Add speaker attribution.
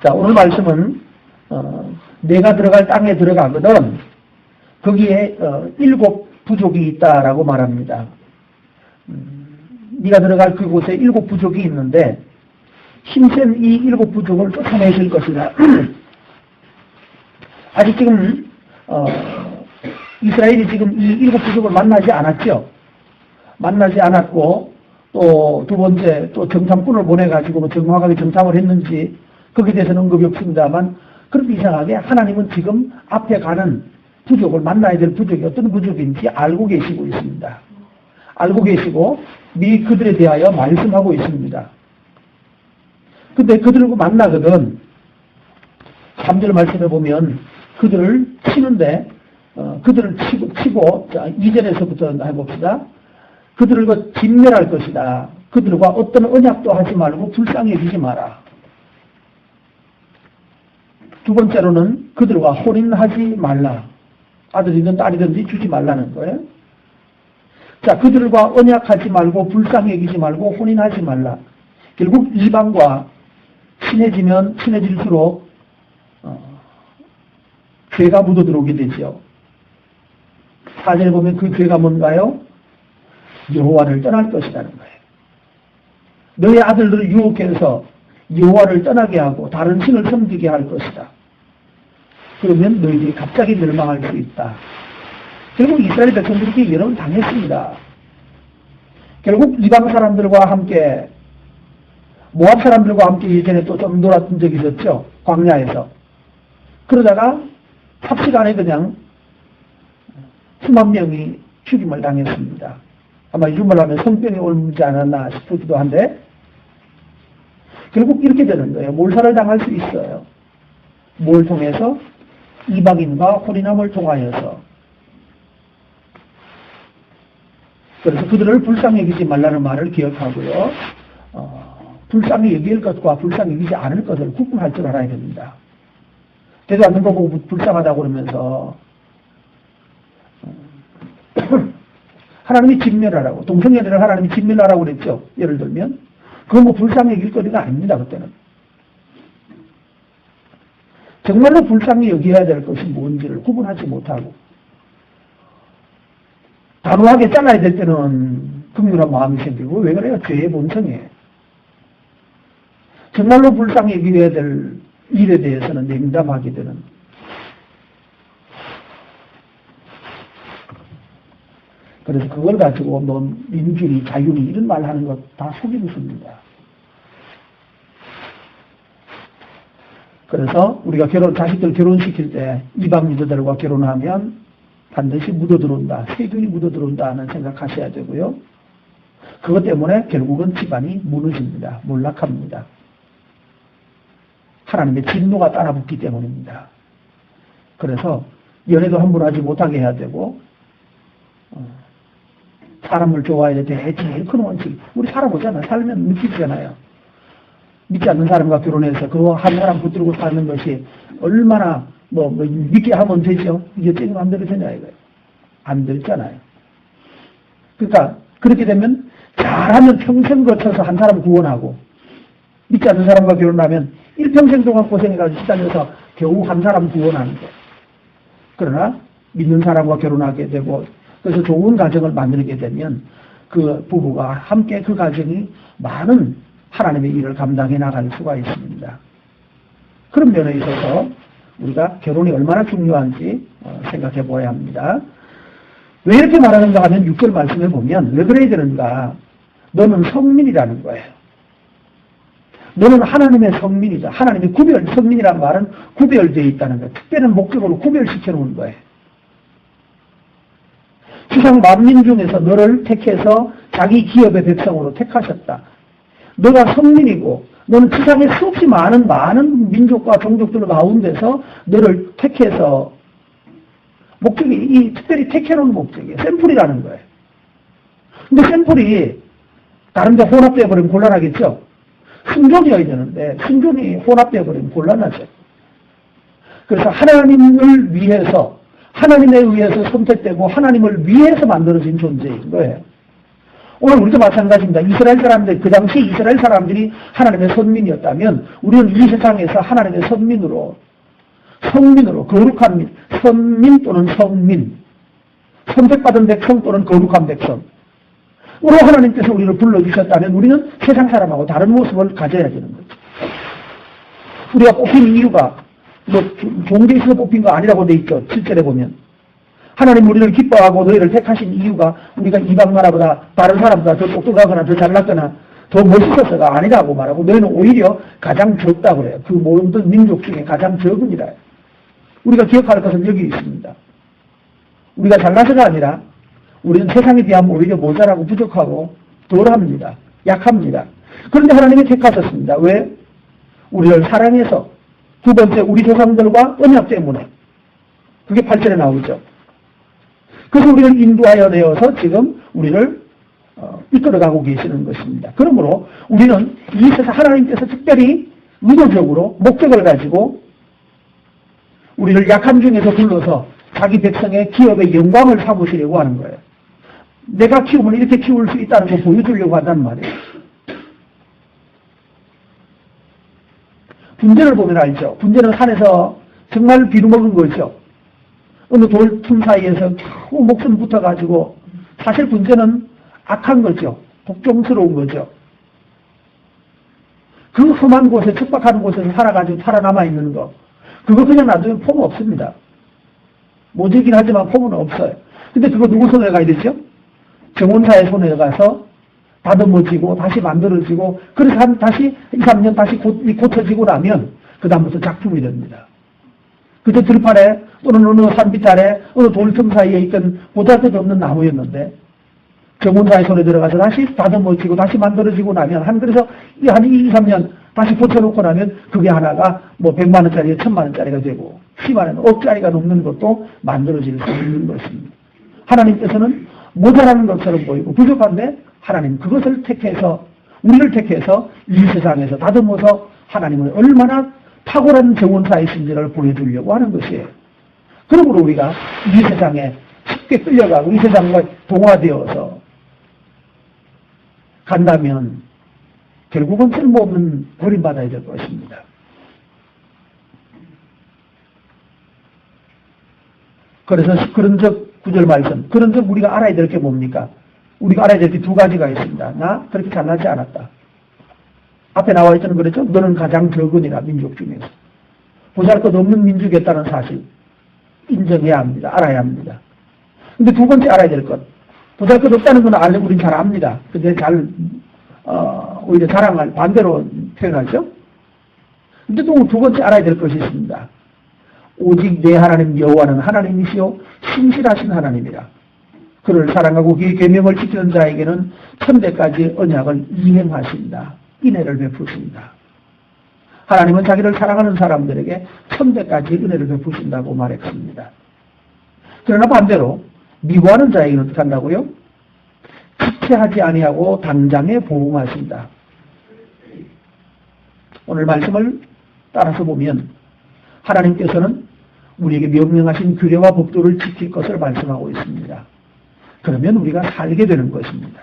Speaker 1: 자, 오늘 말씀은 내가 들어갈 땅에 들어가거든 거기에 7 부족이 있다라고 말합니다. 네가 들어갈 그곳에 7 부족이 있는데 힘센 이 7 부족을 쫓아내실 것이다. 아직 지금 이스라엘이 지금 이 7 부족을 만나지 않았죠. 만나지 않았고 또 두 번째 또 정탐꾼을 보내가지고 정확하게 정탐을 했는지 거기에 대해서는 언급이 없습니다만 그렇게 이상하게 하나님은 지금 앞에 가는 부족을 만나야 될 부족이 어떤 부족인지 알고 계시고 있습니다. 알고 계시고 미리 그들에 대하여 말씀하고 있습니다. 근데 그들과 만나거든 3절 말씀에 보면 그들을 치는데 그들을 치고 자, 2절에서부터 해봅시다. 그들과 진멸할 것이다. 그들과 어떤 언약도 하지 말고 불쌍히 여기지 마라. 두 번째로는 그들과 혼인하지 말라. 아들이든 딸이든지 주지 말라는 거예요. 자, 그들과 언약하지 말고 불쌍히 여기지 말고 혼인하지 말라. 결국 이방과 친해지면 친해질수록 죄가 묻어들어오게 되죠. 4절에 보면 그 죄가 뭔가요? 여호와를 떠날 것이라는 거예요. 너의 아들들을 유혹해서 여호와를 떠나게 하고 다른 신을 섬기게 할 것이다. 그러면 너희들이 갑자기 멸망할 수 있다. 결국 이스라엘 백성들이 여러 번 당했습니다. 결국 이방 사람들과 함께 모압 사람들과 함께 예전에 또 좀 놀았던 적이 있었죠. 광야에서. 그러다가 삽시간에 그냥 수만 명이 죽임을 당했습니다. 아마 이름을 하면 성병에 옮지 않았나 싶기도 한데 결국 이렇게 되는 거예요. 몰살을 당할 수 있어요. 뭘 통해서? 이방인과 혼인함을 통하여서. 그래서 그들을 불쌍히 여기지 말라는 말을 기억하고요. 불쌍히 여길 것과 불쌍히 여기지 않을 것을 구분할 줄 알아야 됩니다. 되지 않는 거 보고 불쌍하다고 그러면서 하나님이 진멸하라고 동성애를 하나님이 진멸하라고 그랬죠. 예를 들면 그건 뭐 불쌍히 여길 거리가 아닙니다. 그때는 정말로 불쌍히 여겨야 될 것이 뭔지를 구분하지 못하고 단호하게 잘라야 될 때는 긍휼한 마음이 생기고 왜 그래요? 죄의 본성이에요. 정말로 불쌍히 여겨야 될 일에 대해서는 냉담하게 되는. 그래서 그걸 가지고 뭐 민주주의, 자유주의 이런 말 하는 것 다 속임수입니다. 그래서 우리가 자식들 결혼시킬 때 이방 여자들과 결혼하면 반드시 묻어들어온다. 세균이 묻어들어온다는 생각하셔야 되고요. 그것 때문에 결국은 집안이 무너집니다. 몰락합니다. 하나님의 진노가 따라붙기 때문입니다. 그래서 연애도 함부로 하지 못하게 해야 되고 사람을 좋아해야 돼. 제일 큰 원칙. 우리 살아보잖아요. 살면 느끼잖아요. 믿지 않는 사람과 결혼해서 그거 한 사람 붙들고 사는 것이 얼마나 믿게 하면 되죠. 이게 지금 안 되게 되냐 이거예요. 안 되잖아요. 그러니까 그렇게 되면 잘하면 평생 거쳐서 한 사람 구원하고 믿지 않는 사람과 결혼하면 일평생 동안 고생해가지고 시달려서 겨우 한 사람 구원하는 거예요. 그러나 믿는 사람과 결혼하게 되고 그래서 좋은 가정을 만들게 되면 그 부부가 함께 그 가정이 많은 하나님의 일을 감당해 나갈 수가 있습니다. 그런 면에 있어서 우리가 결혼이 얼마나 중요한지 생각해 보아야 합니다. 왜 이렇게 말하는가 하면 6절 말씀에 보면 왜 그래야 되는가? 너는 성민이라는 거예요. 너는 하나님의 성민이다. 하나님의 성민이라는 말은 구별되어 있다는 거예요. 특별한 목적으로 구별시켜 놓은 거예요. 세상 만민 중에서 너를 택해서 자기 기업의 백성으로 택하셨다. 너가 성민이고 너는 세상에 수없이 많은 민족과 종족들 가운데서 너를 택해서 목적이 이 특별히 택해놓은 목적이에요. 샘플이라는 거예요. 근데 샘플이 다른 데 혼합되어 버리면 곤란하겠죠. 순종이어야 되는데 순종이 혼합되어 버리면 곤란하죠. 그래서 하나님을 위해서 하나님에 의해서 선택되고 하나님을 위해서 만들어진 존재인 거예요. 오늘 우리도 마찬가지입니다. 이스라엘 사람들, 그 당시 이스라엘 사람들이 하나님의 선민이었다면 우리는 이 세상에서 하나님의 성민으로 거룩한 민, 선민 또는 성민, 선택받은 백성 또는 거룩한 백성, 으로 하나님께서 우리를 불러주셨다면 우리는 세상 사람하고 다른 모습을 가져야 되는 거죠. 우리가 뽑힌 이유가 뭐 좋은 게 있어서 뽑힌 거 아니라고 돼 있죠. 7절에 보면 하나님 우리를 기뻐하고 너희를 택하신 이유가 우리가 이방 나라보다 다른 사람보다 더 똑똑하거나 더 잘났거나 더 멋있어서가 아니라고 말하고 너희는 오히려 가장 적다고 그래요. 그 모든 민족 중에 가장 적은이라. 우리가 기억할 것은 여기 있습니다. 우리가 잘나서가 아니라 우리는 세상에 비하면 오히려 모자라고 부족하고 덜합니다. 약합니다. 그런데 하나님이 택하셨습니다. 왜? 우리를 사랑해서. 두 번째, 우리 조상들과 언약 때문에. 그게 8절에 나오죠. 그래서 우리를 인도하여 내어서 지금 우리를 이끌어가고 계시는 것입니다. 그러므로 우리는 이 세상 하나님께서 특별히 의도적으로 목적을 가지고 우리를 약한 중에서 불러서 자기 백성의 기업의 영광을 삼으시려고 하는 거예요. 내가 키우면 이렇게 키울 수 있다는 거 보여주려고 한단 말이에요. 분재를 보면 알죠. 분재는 산에서 정말 비루먹은 거죠. 어느 돌틈 사이에서 겨우 목숨 붙어가지고 사실 분재는 악한 거죠. 복종스러운 거죠. 그 험한 곳에 척박한 곳에서 살아가지고 살아남아 있는 거. 그거 그냥 놔두면 폼 없습니다. 모지긴 하지만 폼은 없어요. 근데 그거 누구 손에 가야 되죠? 정원사의 손에 가서 다듬어지고 다시 만들어지고 그래서 다시 2, 3년 다시 고쳐지고 나면 그 다음부터 작품이 됩니다. 그때 들판에 또는 어느 산빛 아래 어느 돌틈 사이에 있던 보잘것도 없는 나무였는데 정원사의 손에 들어가서 다시 다듬어지고 다시 만들어지고 나면 그래서 한 2, 3년 다시 고쳐놓고 나면 그게 하나가 뭐 100만 원짜리, 1000만 원짜리가 되고 10만 원, 억짜리가 넘는 것도 만들어질 수 있는 것입니다. 하나님께서는 모자라는 것처럼 보이고 부족한데 하나님 그것을 택해서 우리를 택해서 이 세상에서 다듬어서 하나님은 얼마나 탁월한 정원사이신지를 보여주려고 하는 것이에요. 그러므로 우리가 이 세상에 쉽게 끌려가고 이 세상과 동화되어서 간다면 결국은 쓸모없는 버림받아야 될 것입니다. 그래서 그런즉 9절 말씀, 그런즉 우리가 알아야 될 게 뭡니까? 우리가 알아야 될 게 두 가지가 있습니다. 나 그렇게 잘나지 않았다. 앞에 나와 있던 그랬죠? 너는 가장 적은이라 민족 중에서. 보잘것없는 민족이었다는 사실 인정해야 합니다. 알아야 합니다. 근데 두 번째 알아야 될 것, 보잘것없다는 건 알려고 우린 잘 압니다. 근데 오히려 자랑할 반대로 표현하죠. 근데 또 두 번째 알아야 될 것이 있습니다. 오직 내 하나님 여호와는 하나님이시요 신실하신 하나님이라. 그를 사랑하고 그의 계명을 지키는 자에게는 천대까지 언약을 이행하신다. 인애를 베푸신다. 하나님은 자기를 사랑하는 사람들에게 천대까지 은혜를 베푸신다고 말했습니다. 그러나 반대로 미워하는 자에게는 어떻게 한다고요? 지체하지 아니하고 당장에 보응하신다. 오늘 말씀을 따라서 보면 하나님께서는 우리에게 명령하신 규례와 법도를 지킬 것을 말씀하고 있습니다. 그러면 우리가 살게 되는 것입니다.